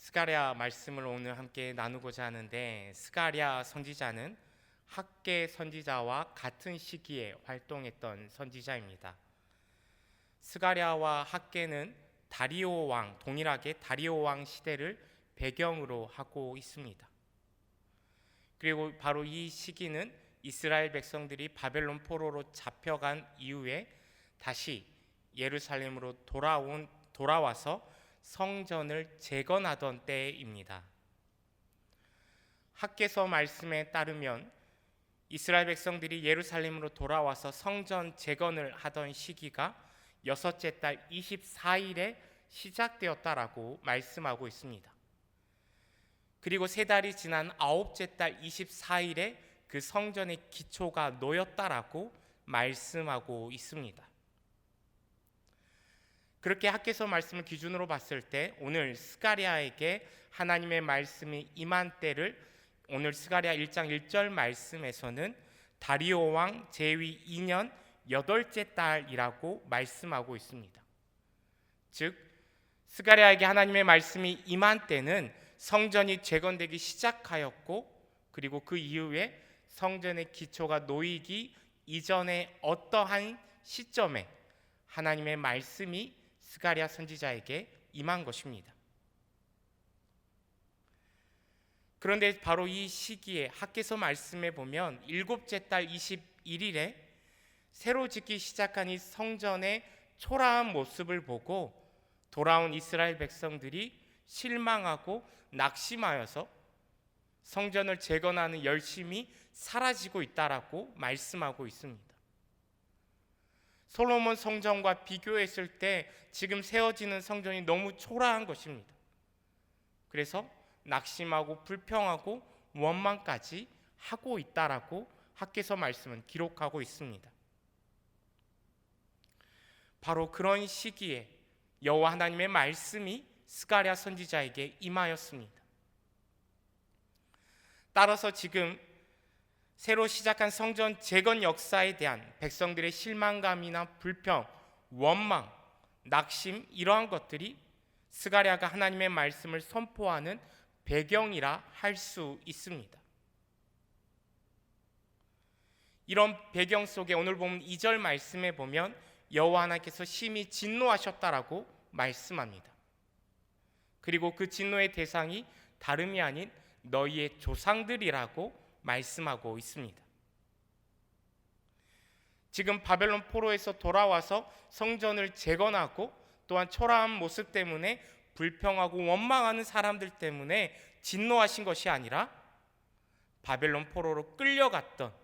스가랴 말씀을 오늘 함께 나누고자 하는데, 스가랴 선지자는 학개 선지자와 같은 시기에 활동했던 선지자입니다. 스가랴와 학개는 다리오 왕, 동일하게 다리오 왕 시대를 배경으로 하고 있습니다. 그리고 바로 이 시기는 이스라엘 백성들이 바벨론 포로로 잡혀간 이후에 다시 예루살렘으로 돌아와서 성전을 재건하던 때입니다. 학개서 말씀에 따르면 이스라엘 백성들이 예루살렘으로 돌아와서 성전 재건을 하던 시기가 여섯째 달 24일에 시작되었다라고 말씀하고 있습니다. 그리고 세 달이 지난 아홉째 달 24일에 그 성전의 기초가 놓였다라고 말씀하고 있습니다. 그렇게 학개서 말씀을 기준으로 봤을 때 오늘 스가랴에게 하나님의 말씀이 임한 때를 오늘 스가랴 1장 1절 말씀에서는 다리오 왕 제위 2년 8째 달이라고 말씀하고 있습니다. 즉 스가랴에게 하나님의 말씀이 임한 때는 성전이 재건되기 시작하였고, 그리고 그 이후에 성전의 기초가 놓이기 이전의 어떠한 시점에 하나님의 말씀이 스가랴 선지자에게 임한 것입니다. 그런데 바로 이 시기에 학개서 말씀에 보면 일곱째 달 21일에 새로 짓기 시작한 이 성전의 초라한 모습을 보고 돌아온 이스라엘 백성들이 실망하고 낙심하여서 성전을 재건하는 열심이 사라지고 있다라고 말씀하고 있습니다. 솔로몬 성전과 비교했을 때 지금 세워지는 성전이 너무 초라한 것입니다. 그래서 낙심하고 불평하고 원망까지 하고 있다라고 학개서 말씀은 기록하고 있습니다. 바로 그런 시기에 여호와 하나님의 말씀이 스가랴 선지자에게 임하였습니다. 따라서 지금 새로 시작한 성전 재건 역사에 대한 백성들의 실망감이나 불평, 원망, 낙심, 이러한 것들이 스가랴가 하나님의 말씀을 선포하는 배경이라 할 수 있습니다. 이런 배경 속에 오늘 보면 2절 말씀에 보면 여호와 하나님께서 심히 진노하셨다라고 말씀합니다. 그리고 그 진노의 대상이 다름이 아닌 너희의 조상들이라고 말씀하고 있습니다. 지금 바벨론 포로에서 돌아와서 성전을 재건하고 또한 초라한 모습 때문에 불평하고 원망하는 사람들 때문에 진노하신 것이 아니라 바벨론 포로로 끌려갔던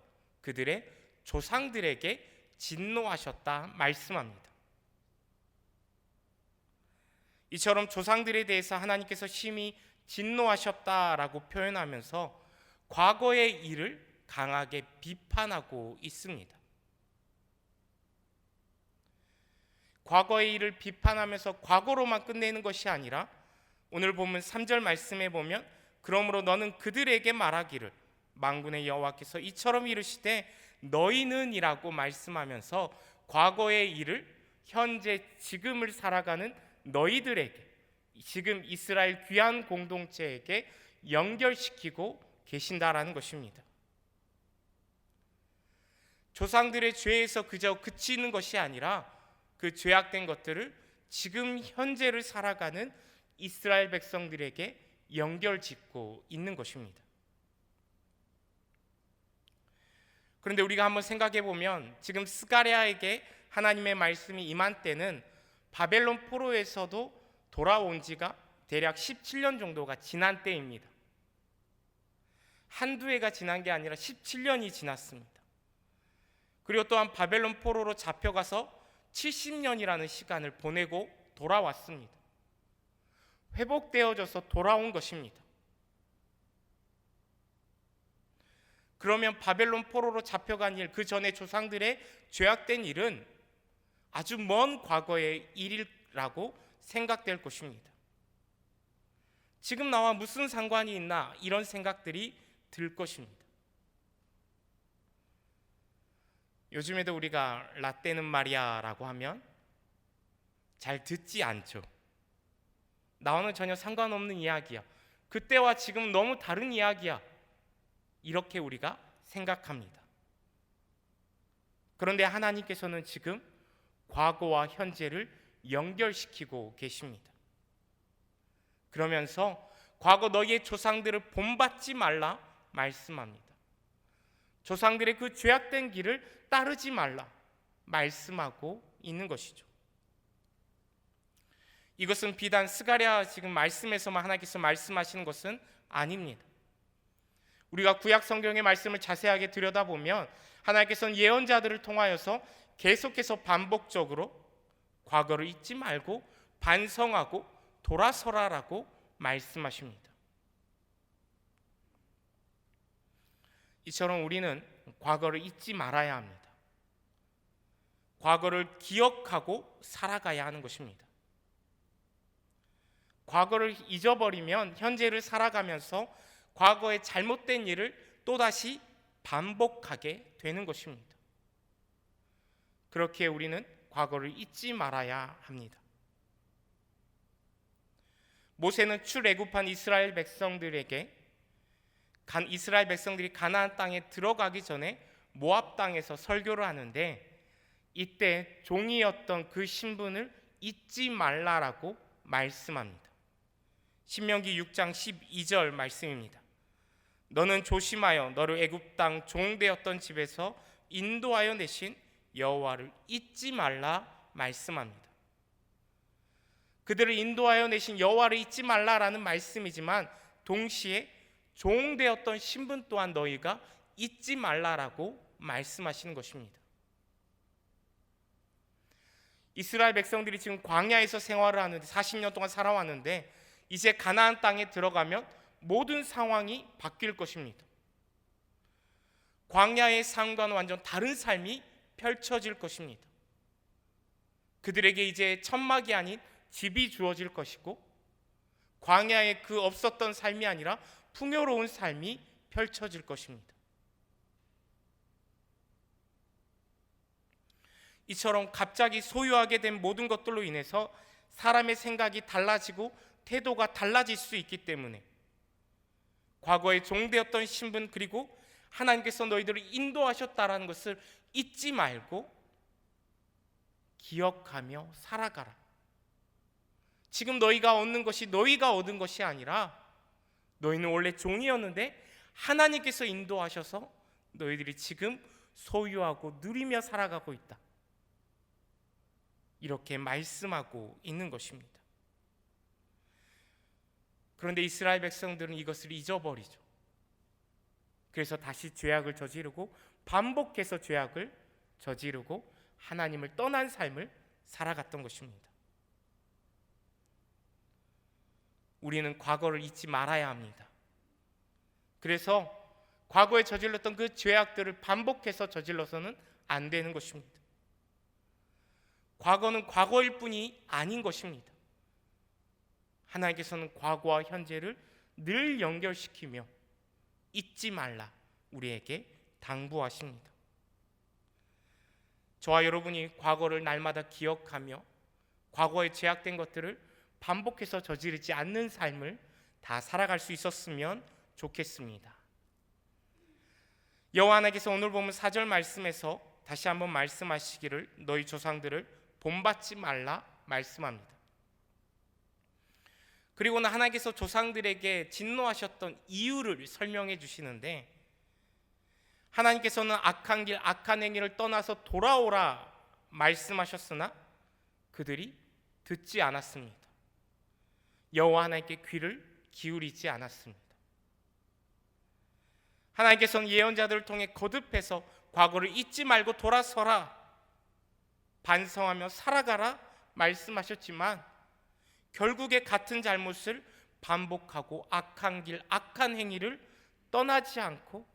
그들의 조상들에게 진노하셨다 말씀합니다. 이처럼 조상들에 대해서 하나님께서 심히 진노하셨다라고 표현하면서 과거의 일을 강하게 비판하고 있습니다. 과거의 일을 비판하면서 과거로만 끝내는 것이 아니라 오늘 보면 3절 말씀에 보면 그러므로 너는 그들에게 말하기를 만군의 여호와께서 이처럼 이르시되 너희는 이라고 말씀하면서 과거의 일을 현재 지금을 살아가는 너희들에게, 지금 이스라엘 귀한 공동체에게 연결시키고 계신다라는 것입니다. 조상들의 죄에서 그저 그치는 것이 아니라 그 죄악된 것들을 지금 현재를 살아가는 이스라엘 백성들에게 연결짓고 있는 것입니다. 그런데 우리가 한번 생각해 보면 지금 스가랴에게 하나님의 말씀이 임한 때는 바벨론 포로에서도 돌아온 지가 대략 17년 정도가 지난 때입니다. 한두 해가 지난 게 아니라 17년이 지났습니다. 그리고 또한 바벨론 포로로 잡혀가서 70년이라는 시간을 보내고 돌아왔습니다. 회복되어져서 돌아온 것입니다. 그러면 바벨론 포로로 잡혀간 일, 그 전에 조상들의 죄악된 일은 아주 먼 과거의 일이라고 생각될 것입니다. 지금 나와 무슨 상관이 있나 이런 생각들이 들 것입니다. 요즘에도 우리가 라떼는 말이야라고 하면 잘 듣지 않죠. 나와는 전혀 상관없는 이야기야. 그때와 지금 너무 다른 이야기야. 이렇게 우리가 생각합니다. 그런데 하나님께서는 지금 과거와 현재를 연결시키고 계십니다. 그러면서 과거 너희의 조상들을 본받지 말라 말씀합니다. 조상들의 그 죄악된 길을 따르지 말라 말씀하고 있는 것이죠. 이것은 비단 스가랴 지금 말씀에서만 하나님께서 말씀하시는 것은 아닙니다. 우리가 구약 성경의 말씀을 자세하게 들여다보면 하나님께서는 예언자들을 통하여서 계속해서 반복적으로 과거를 잊지 말고 반성하고 돌아서라라고 말씀하십니다. 이처럼 우리는 과거를 잊지 말아야 합니다. 과거를 기억하고 살아가야 하는 것입니다. 과거를 잊어버리면 현재를 살아가면서 과거의 잘못된 일을 또다시 반복하게 되는 것입니다. 그렇게 우리는 과거를 잊지 말아야 합니다. 모세는 출애굽한 이스라엘 백성들이 가나안 땅에 들어가기 전에 모압 땅에서 설교를 하는데 이때 종이었던 그 신분을 잊지 말라라고 말씀합니다. 신명기 6장 12절 말씀입니다. 너는 조심하여 너를 애굽 땅 종되었던 집에서 인도하여 내신 여호와를 잊지 말라 말씀합니다. 그들을 인도하여 내신 여호와를 잊지 말라라는 말씀이지만 동시에 종되었던 신분 또한 너희가 잊지 말라라고 말씀하시는 것입니다. 이스라엘 백성들이 지금 광야에서 생활을 하는데 40년 동안 살아왔는데 이제 가나안 땅에 들어가면 모든 상황이 바뀔 것입니다. 광야의 삶과는 완전 다른 삶이 펼쳐질 것입니다. 그들에게 이제 천막이 아닌 집이 주어질 것이고 광야에 그 없었던 삶이 아니라 풍요로운 삶이 펼쳐질 것입니다. 이처럼 갑자기 소유하게 된 모든 것들로 인해서 사람의 생각이 달라지고 태도가 달라질 수 있기 때문에 과거에 종되었던 신분 그리고 하나님께서 너희들을 인도하셨다라는 것을 잊지 말고 기억하며 살아가라. 지금 너희가 얻는 것이 너희가 얻은 것이 아니라 너희는 원래 종이었는데 하나님께서 인도하셔서 너희들이 지금 소유하고 누리며 살아가고 있다. 이렇게 말씀하고 있는 것입니다. 그런데 이스라엘 백성들은 이것을 잊어버리죠. 그래서 다시 죄악을 저지르고 반복해서 죄악을 저지르고 하나님을 떠난 삶을 살아갔던 것입니다. 우리는 과거를 잊지 말아야 합니다. 그래서 과거에 저질렀던 그 죄악들을 반복해서 저질러서는 안 되는 것입니다. 과거는 과거일 뿐이 아닌 것입니다. 하나님께서는 과거와 현재를 늘 연결시키며 잊지 말라 우리에게 당부하십니다. 저와 여러분이 과거를 날마다 기억하며 과거에 죄악된 것들을 반복해서 저지르지 않는 삶을 다 살아갈 수 있었으면 좋겠습니다. 여호와 하나님께서 오늘 보면 4절 말씀에서 다시 한번 말씀하시기를 너희 조상들을 본받지 말라 말씀합니다. 그리고는 하나님께서 조상들에게 진노하셨던 이유를 설명해 주시는데 하나님께서는 악한 길 악한 행위를 떠나서 돌아오라 말씀하셨으나 그들이 듣지 않았습니다. 여호와 하나님께 귀를 기울이지 않았습니다. 하나님께서는 예언자들을 통해 거듭해서 과거를 잊지 말고 돌아서라 반성하며 살아가라 말씀하셨지만 결국에 같은 잘못을 반복하고 악한 길 악한 행위를 떠나지 않고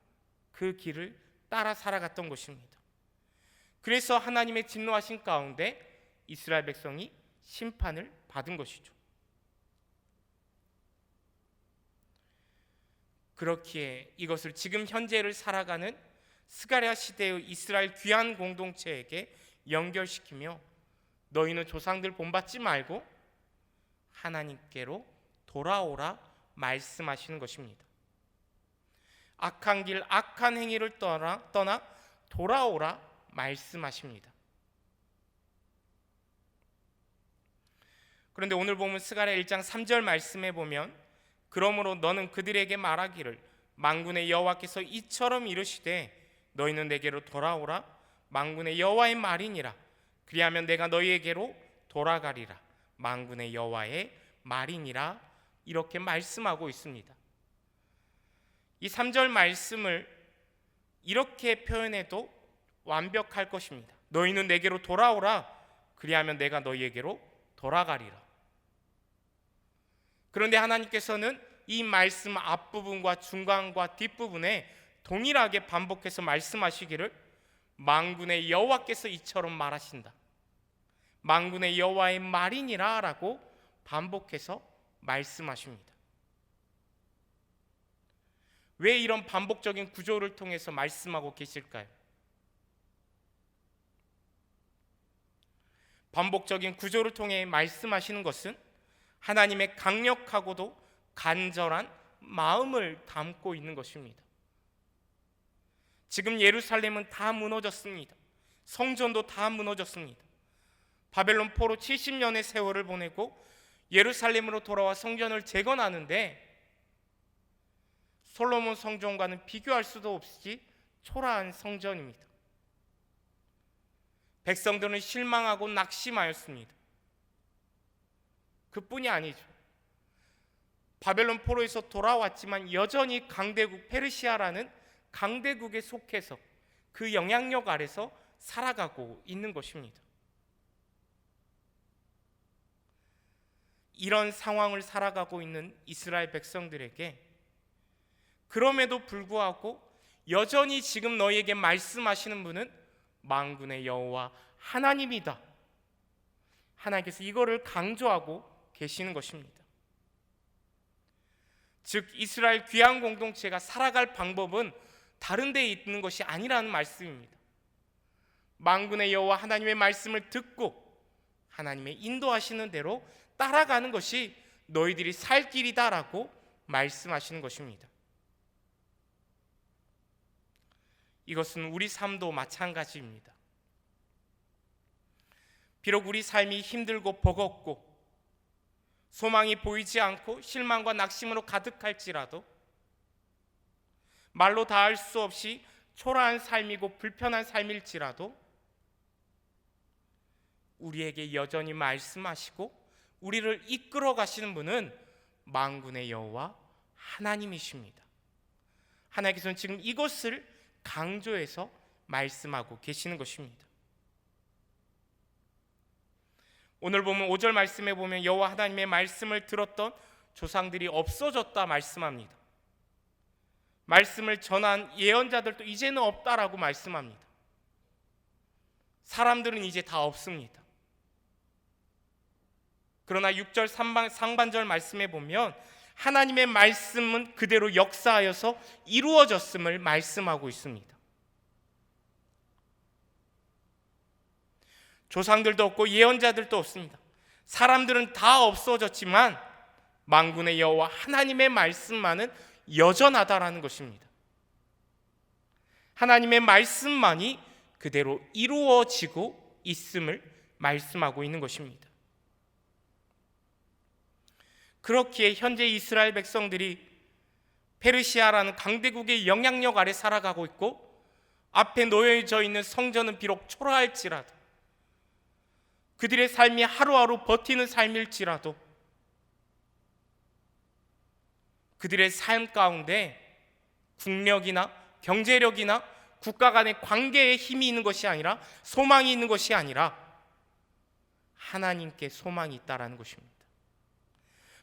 그 길을 따라 살아갔던 것입니다. 그래서 하나님의 진노하신 가운데 이스라엘 백성이 심판을 받은 것이죠. 그렇기에 이것을 지금 현재를 살아가는 스가랴 시대의 이스라엘 귀한 공동체에게 연결시키며 너희는 조상들 본받지 말고 하나님께로 돌아오라 말씀하시는 것입니다. 악한 길, 악한 행위를 떠나 돌아오라 말씀하십니다. 그런데 오늘 보면 스가랴 1장 3절 말씀에 보면 그러므로 너는 그들에게 말하기를 만군의 여호와께서 이처럼 이르시되 너희는 내게로 돌아오라 만군의 여호와의 말이니라 그리하면 내가 너희에게로 돌아가리라 만군의 여호와의 말이니라 이렇게 말씀하고 있습니다. 이 3절 말씀을 이렇게 표현해도 완벽할 것입니다. 너희는 내게로 돌아오라 그리하면 내가 너희에게로 돌아가리라. 그런데 하나님께서는 이 말씀 앞부분과 중간과 뒷부분에 동일하게 반복해서 말씀하시기를 만군의 여호와께서 이처럼 말하신다. 만군의 여호와의 말이니라 라고 반복해서 말씀하십니다. 왜 이런 반복적인 구조를 통해서 말씀하고 계실까요? 반복적인 구조를 통해 말씀하시는 것은 하나님의 강력하고도 간절한 마음을 담고 있는 것입니다. 지금 예루살렘은 다 무너졌습니다. 성전도 다 무너졌습니다. 바벨론 포로 70년의 세월을 보내고 예루살렘으로 돌아와 성전을 재건하는데 솔로몬 성전과는 비교할 수도 없이 초라한 성전입니다. 백성들은 실망하고 낙심하였습니다. 그뿐이 아니죠. 바벨론 포로에서 돌아왔지만 여전히 강대국 페르시아라는 강대국에 속해서 그 영향력 아래서 살아가고 있는 것입니다. 이런 상황을 살아가고 있는 이스라엘 백성들에게 그럼에도 불구하고 여전히 지금 너희에게 말씀하시는 분은 만군의 여호와 하나님이다. 하나님께서 이거를 강조하고 계시는 것입니다. 즉 이스라엘 귀한 공동체가 살아갈 방법은 다른 데에 있는 것이 아니라는 말씀입니다. 만군의 여호와 하나님의 말씀을 듣고 하나님의 인도하시는 대로 따라가는 것이 너희들이 살 길이다라고 말씀하시는 것입니다. 이것은 우리 삶도 마찬가지입니다. 비록 우리 삶이 힘들고 버겁고 소망이 보이지 않고 실망과 낙심으로 가득할지라도 말로 다할 수 없이 초라한 삶이고 불편한 삶일지라도 우리에게 여전히 말씀하시고 우리를 이끌어 가시는 분은 만군의 여호와 하나님이십니다. 하나님께서는 지금 이것을 강조해서 말씀하고 계시는 것입니다. 오늘 보면 5절 말씀에 보면 여호와 하나님의 말씀을 들었던 조상들이 없어졌다 말씀합니다. 말씀을 전한 예언자들도 이제는 없다라고 말씀합니다. 사람들은 이제 다 없습니다. 그러나 6절 상반절 말씀에 보면 하나님의 말씀은 그대로 역사하여서 이루어졌음을 말씀하고 있습니다. 조상들도 없고 예언자들도 없습니다. 사람들은 다 없어졌지만 만군의 여호와 하나님의 말씀만은 여전하다라는 것입니다. 하나님의 말씀만이 그대로 이루어지고 있음을 말씀하고 있는 것입니다. 그렇기에 현재 이스라엘 백성들이 페르시아라는 강대국의 영향력 아래 살아가고 있고 앞에 놓여져 있는 성전은 비록 초라할지라도 그들의 삶이 하루하루 버티는 삶일지라도 그들의 삶 가운데 국력이나 경제력이나 국가 간의 관계에 힘이 있는 것이 아니라 소망이 있는 것이 아니라 하나님께 소망이 있다라는 것입니다.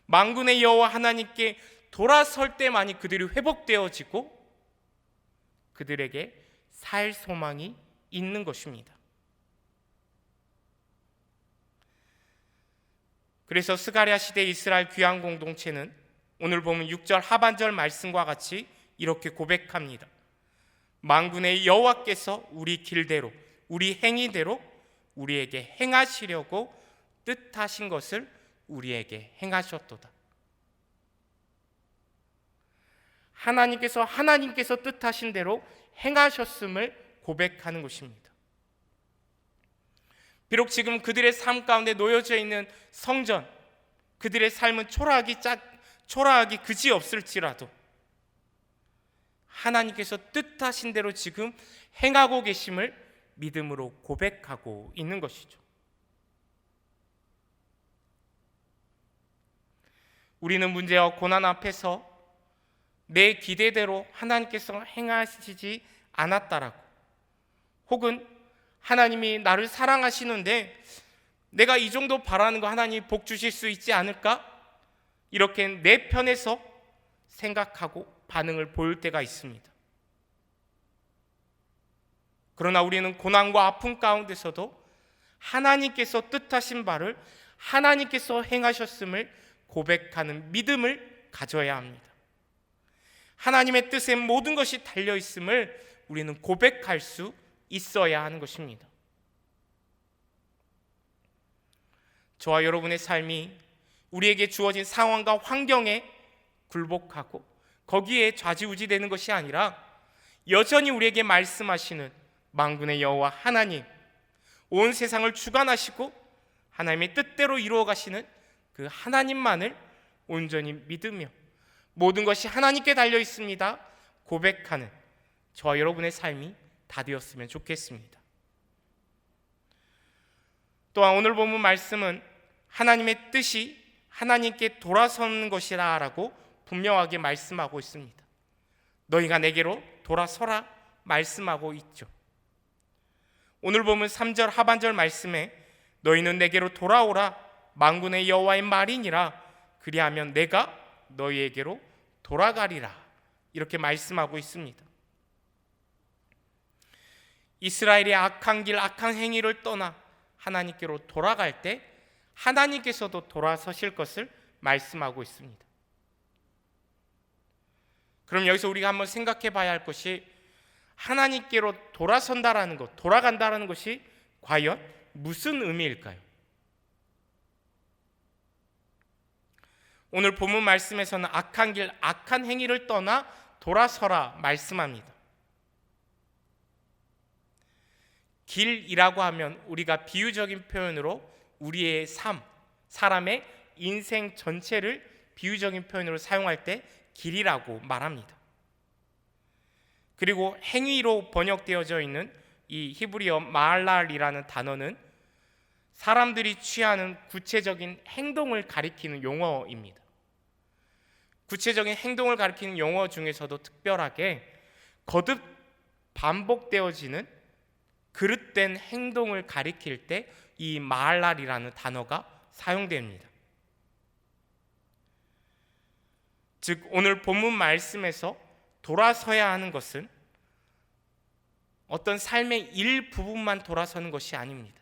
만군의 여호와 하나님께 돌아설 때만이 그들이 회복되어지고 그들에게 살 소망이 있는 것입니다. 그래서 스가랴 시대 이스라엘 귀한 공동체는 오늘 보면 6절 하반절 말씀과 같이 이렇게 고백합니다. 만군의 여호와께서 우리 길대로 우리 행위대로 우리에게 행하시려고 뜻하신 것을 우리에게 행하셨도다. 하나님께서 뜻하신 대로 행하셨음을 고백하는 것입니다. 비록 지금 그들의 삶 가운데 놓여져 있는 성전, 그들의 삶은 초라하기 그지없을지라도 하나님께서 뜻하신 대로 지금 행하고 계심을 믿음으로 고백하고 있는 것이죠. 우리는 문제와 고난 앞에서 내 기대대로 하나님께서 행하시지 않았다라고, 혹은 하나님이 나를 사랑하시는데 내가 이 정도 바라는 거 하나님이 복 주실 수 있지 않을까? 이렇게 내 편에서 생각하고 반응을 보일 때가 있습니다. 그러나 우리는 고난과 아픔 가운데서도 하나님께서 뜻하신 바를 하나님께서 행하셨음을 고백하는 믿음을 가져야 합니다. 하나님의 뜻에 모든 것이 달려 있음을 우리는 고백할 수 있어야 하는 것입니다. 저와 여러분의 삶이 우리에게 주어진 상황과 환경에 굴복하고 거기에 좌지우지되는 것이 아니라 여전히 우리에게 말씀하시는 만군의 여호와 하나님, 온 세상을 주관하시고 하나님의 뜻대로 이루어 가시는 그 하나님만을 온전히 믿으며 모든 것이 하나님께 달려 있습니다 고백하는 저와 여러분의 삶이 다 되었으면 좋겠습니다. 또한 오늘 본문 말씀은 하나님의 뜻이 하나님께 돌아서는 것이라 라고 분명하게 말씀하고 있습니다. 너희가 내게로 돌아서라 말씀하고 있죠. 오늘 본문 3절 하반절 말씀에 너희는 내게로 돌아오라 만군의 여호와의 말이니라 그리하면 내가 너희에게로 돌아가리라 이렇게 말씀하고 있습니다. 이스라엘의 악한 길, 악한 행위를 떠나 하나님께로 돌아갈 때 하나님께서도 돌아서실 것을 말씀하고 있습니다. 그럼 여기서 우리가 한번 생각해 봐야 할 것이 하나님께로 돌아선다라는 것, 돌아간다라는 것이 과연 무슨 의미일까요? 오늘 본문 말씀에서는 악한 길, 악한 행위를 떠나 돌아서라 말씀합니다. 길이라고 하면 우리가 비유적인 표현으로 우리의 삶, 사람의 인생 전체를 비유적인 표현으로 사용할 때 길이라고 말합니다. 그리고 행위로 번역되어져 있는 이 히브리어 마알랄이라는 단어는 사람들이 취하는 구체적인 행동을 가리키는 용어입니다. 구체적인 행동을 가리키는 용어 중에서도 특별하게 거듭 반복되어지는 그릇된 행동을 가리킬 때 이 마알랄이라는 단어가 사용됩니다. 즉 오늘 본문 말씀에서 돌아서야 하는 것은 어떤 삶의 일부분만 돌아서는 것이 아닙니다.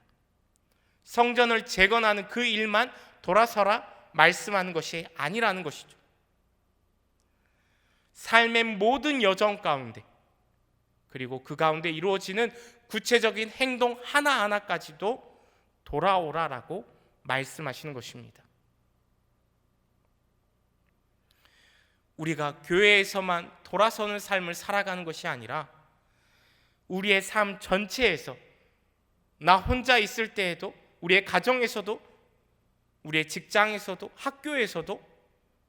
성전을 재건하는 그 일만 돌아서라 말씀하는 것이 아니라는 것이죠. 삶의 모든 여정 가운데 그리고 그 가운데 이루어지는 구체적인 행동 하나하나까지도 돌아오라라고 말씀하시는 것입니다. 우리가 교회에서만 돌아서는 삶을 살아가는 것이 아니라 우리의 삶 전체에서 나 혼자 있을 때에도 우리의 가정에서도 우리의 직장에서도 학교에서도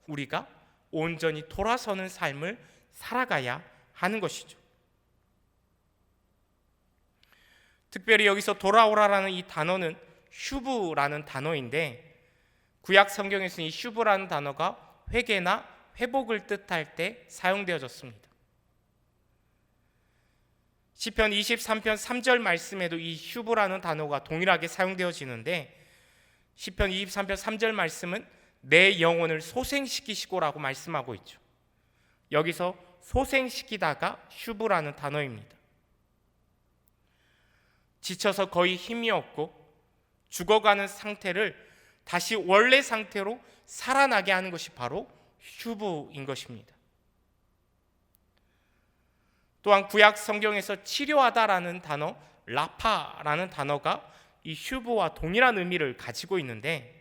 우리가 온전히 돌아서는 삶을 살아가야 하는 것이죠. 특별히 여기서 돌아오라라는 이 단어는 슈브라는 단어인데 구약 성경에서는 이 슈브라는 단어가 회개나 회복을 뜻할 때 사용되어졌습니다. 시편 23편 3절 말씀에도 이 슈브라는 단어가 동일하게 사용되어지는데 시편 23편 3절 말씀은 내 영혼을 소생시키시고라고 말씀하고 있죠. 여기서 소생시키다가 슈브라는 단어입니다. 지쳐서 거의 힘이 없고 죽어가는 상태를 다시 원래 상태로 살아나게 하는 것이 바로 슈브인 것입니다. 또한 구약 성경에서 치료하다라는 단어, 라파라는 단어가 이 슈브와 동일한 의미를 가지고 있는데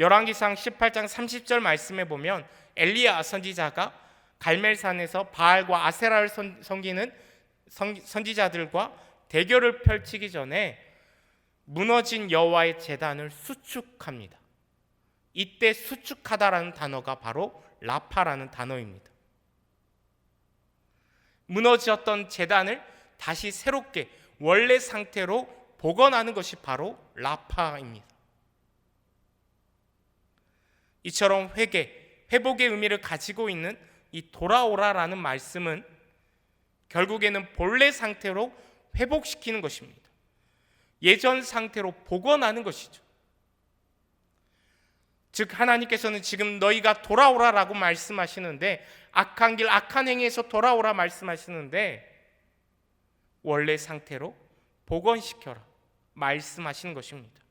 열왕기상 18장 30절 말씀에 보면 엘리야 선지자가 갈멜산에서 바알과 아세라를 섬기는 선지자들과 대결을 펼치기 전에 무너진 여호와의 제단을 수축합니다. 이때 수축하다라는 단어가 바로 라파라는 단어입니다. 무너졌던 제단을 다시 새롭게 원래 상태로 복원하는 것이 바로 라파입니다. 이처럼 회복의 의미를 가지고 있는 이 돌아오라라는 말씀은 결국에는 본래 상태로 회복시키는 것입니다. 예전 상태로 복원하는 것이죠. 즉 하나님께서는 지금 너희가 돌아오라라고 말씀하시는데, 악한 길 악한 행위에서 돌아오라 말씀하시는데 원래 상태로 복원시켜라 말씀하시는 것입니다.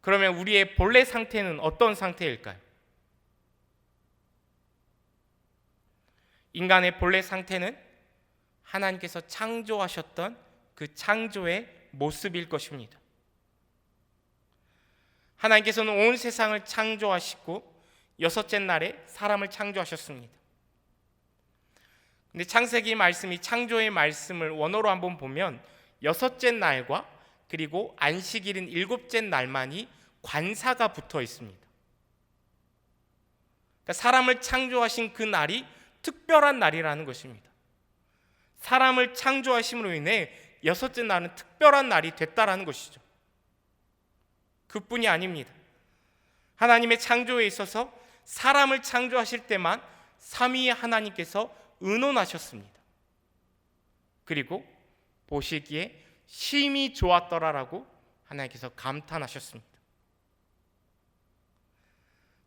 그러면 우리의 본래 상태는 어떤 상태일까요? 인간의 본래 상태는 하나님께서 창조하셨던 그 창조의 모습일 것입니다. 하나님께서는 온 세상을 창조하시고 여섯째 날에 사람을 창조하셨습니다. 근데 창세기 말씀이 창조의 말씀을 원어로 한번 보면 여섯째 날과 그리고 안식일인 일곱째 날만이 관사가 붙어 있습니다. 그러니까 사람을 창조하신 그 날이 특별한 날이라는 것입니다. 사람을 창조하심으로 인해 여섯째 날은 특별한 날이 됐다라는 것이죠. 그뿐이 아닙니다. 하나님의 창조에 있어서 사람을 창조하실 때만 삼위의 하나님께서 의논하셨습니다. 그리고 보시기에 심히 좋았더라라고 하나님께서 감탄하셨습니다.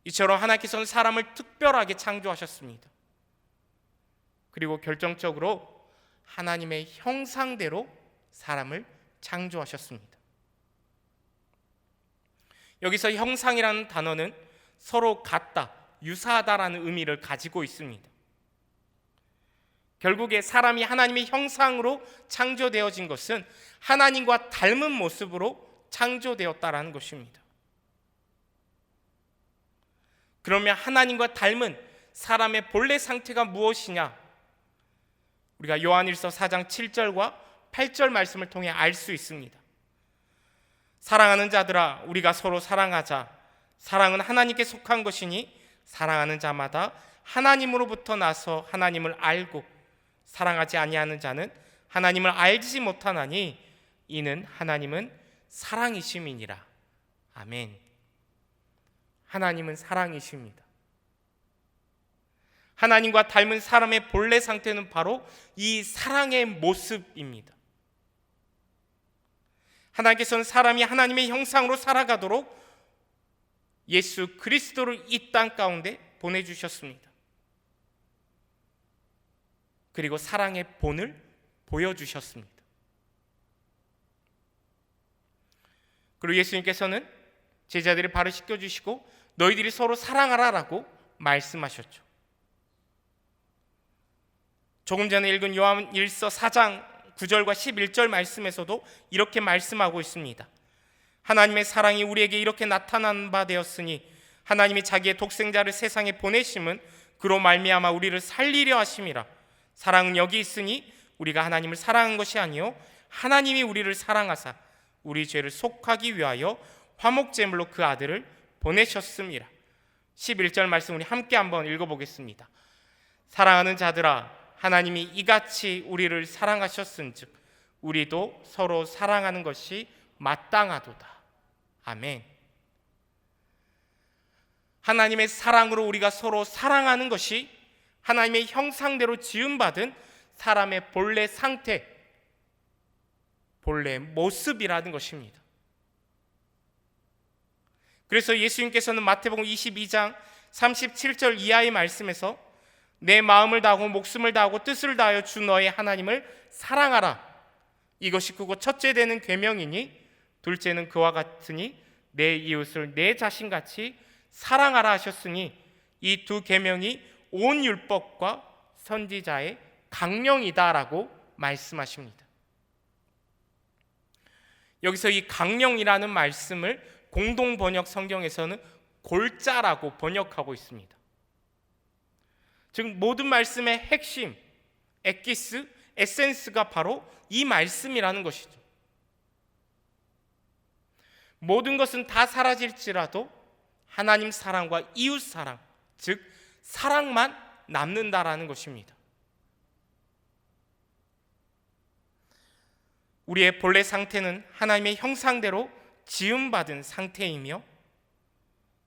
이처럼 하나님께서는 사람을 특별하게 창조하셨습니다. 그리고 결정적으로 하나님의 형상대로 사람을 창조하셨습니다. 여기서 형상이라는 단어는 서로 같다, 유사하다라는 의미를 가지고 있습니다. 결국에 사람이 하나님의 형상으로 창조되어진 것은 하나님과 닮은 모습으로 창조되었다라는 것입니다. 그러면 하나님과 닮은 사람의 본래 상태가 무엇이냐? 우리가 요한일서 4장 7절과 8절 말씀을 통해 알 수 있습니다. 사랑하는 자들아, 우리가 서로 사랑하자. 사랑은 하나님께 속한 것이니 사랑하는 자마다 하나님으로부터 나서 하나님을 알고, 사랑하지 아니하는 자는 하나님을 알지 못하나니 이는 하나님은 사랑이심이니라. 아멘. 하나님은 사랑이십니다. 하나님과 닮은 사람의 본래 상태는 바로 이 사랑의 모습입니다. 하나님께서는 사람이 하나님의 형상으로 살아가도록 예수 그리스도를 이 땅 가운데 보내주셨습니다. 그리고 사랑의 본을 보여주셨습니다. 그리고 예수님께서는 제자들을 발을 씻겨주시고 너희들이 서로 사랑하라라고 말씀하셨죠. 조금 전에 읽은 요한일서 4장 9절과 11절 말씀에서도 이렇게 말씀하고 있습니다. 하나님의 사랑이 우리에게 이렇게 나타난 바 되었으니 하나님이 자기의 독생자를 세상에 보내심은 그로 말미암아 우리를 살리려 하심이라. 사랑은 여기 있으니 우리가 하나님을 사랑한 것이 아니요 하나님이 우리를 사랑하사 우리 죄를 속하기 위하여 화목제물로 그 아들을 보내셨음이라. 11절 말씀 우리 함께 한번 읽어보겠습니다. 사랑하는 자들아, 하나님이 이같이 우리를 사랑하셨은즉 우리도 서로 사랑하는 것이 마땅하도다. 아멘. 하나님의 사랑으로 우리가 서로 사랑하는 것이 하나님의 형상대로 지음받은 사람의 본래 상태, 본래 모습이라는 것입니다. 그래서 예수님께서는 마태복음 22장 37절 이하의 말씀에서 내 마음을 다하고 목숨을 다하고 뜻을 다하여 주 너의 하나님을 사랑하라. 이것이 크고 첫째 되는 계명이니 둘째는 그와 같으니 내 이웃을 내 자신같이 사랑하라 하셨으니 이 두 계명이 온 율법과 선지자의 강령이다라고 말씀하십니다. 여기서 이 강령이라는 말씀을 공동 번역 성경에서는 골자라고 번역하고 있습니다. 즉 모든 말씀의 핵심, 엑기스, 에센스가 바로 이 말씀이라는 것이죠. 모든 것은 다 사라질지라도 하나님 사랑과 이웃 사랑, 즉 사랑만 남는다라는 것입니다. 우리의 본래 상태는 하나님의 형상대로 지음받은 상태이며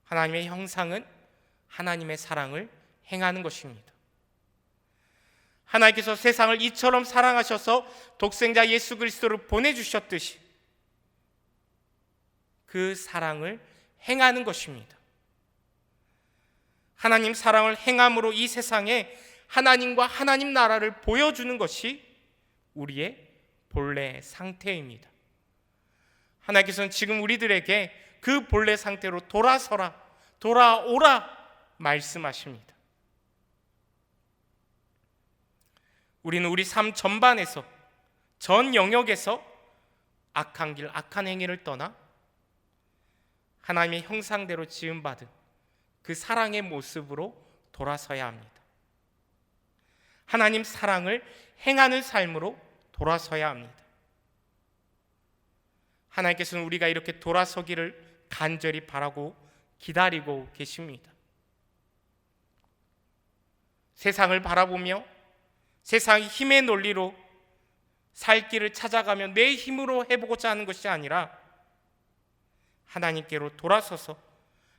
하나님의 형상은 하나님의 사랑을 행하는 것입니다. 하나님께서 세상을 이처럼 사랑하셔서 독생자 예수 그리스도를 보내주셨듯이 그 사랑을 행하는 것입니다. 하나님 사랑을 행함으로 이 세상에 하나님과 하나님 나라를 보여주는 것이 우리의 본래 상태입니다. 하나님께서는 지금 우리들에게 그 본래 상태로 돌아서라, 돌아오라 말씀하십니다. 우리는 우리 삶 전반에서, 전 영역에서 악한 길, 악한 행위를 떠나 하나님의 형상대로 지음받은 그 사랑의 모습으로 돌아서야 합니다. 하나님 사랑을 행하는 삶으로 돌아서야 합니다. 하나님께서는 우리가 이렇게 돌아서기를 간절히 바라고 기다리고 계십니다. 세상을 바라보며 세상의 힘의 논리로 살 길을 찾아가며 내 힘으로 해보고자 하는 것이 아니라 하나님께로 돌아서서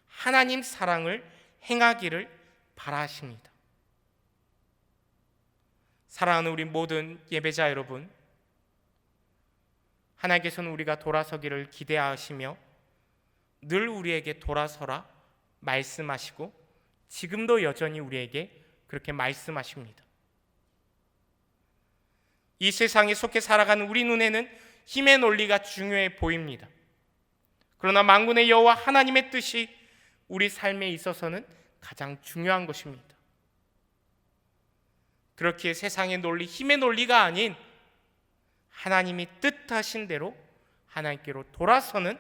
하나님 사랑을 행하기를 바라십니다. 사랑하는 우리 모든 예배자 여러분, 하나님께서는 우리가 돌아서기를 기대하시며 늘 우리에게 돌아서라 말씀하시고 지금도 여전히 우리에게 그렇게 말씀하십니다. 이 세상에 속해 살아가는 우리 눈에는 힘의 논리가 중요해 보입니다. 그러나 만군의 여호와 하나님의 뜻이 우리 삶에 있어서는 가장 중요한 것입니다. 그렇기에 세상의 논리, 힘의 논리가 아닌 하나님이 뜻하신 대로 하나님께로 돌아서는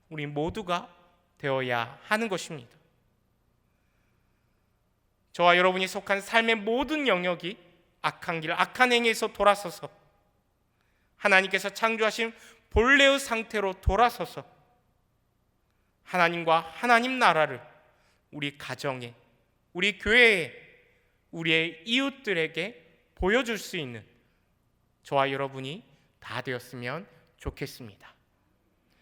우리 모두가 되어야 하는 것입니다. 저와 여러분이 속한 삶의 모든 영역이 악한 길, 악한 행위에서 돌아서서 하나님께서 창조하신 본래의 상태로 돌아서서 하나님과 하나님 나라를 우리 가정에, 우리 교회에, 우리의 이웃들에게 보여줄 수 있는 저와 여러분이 다 되었으면 좋겠습니다.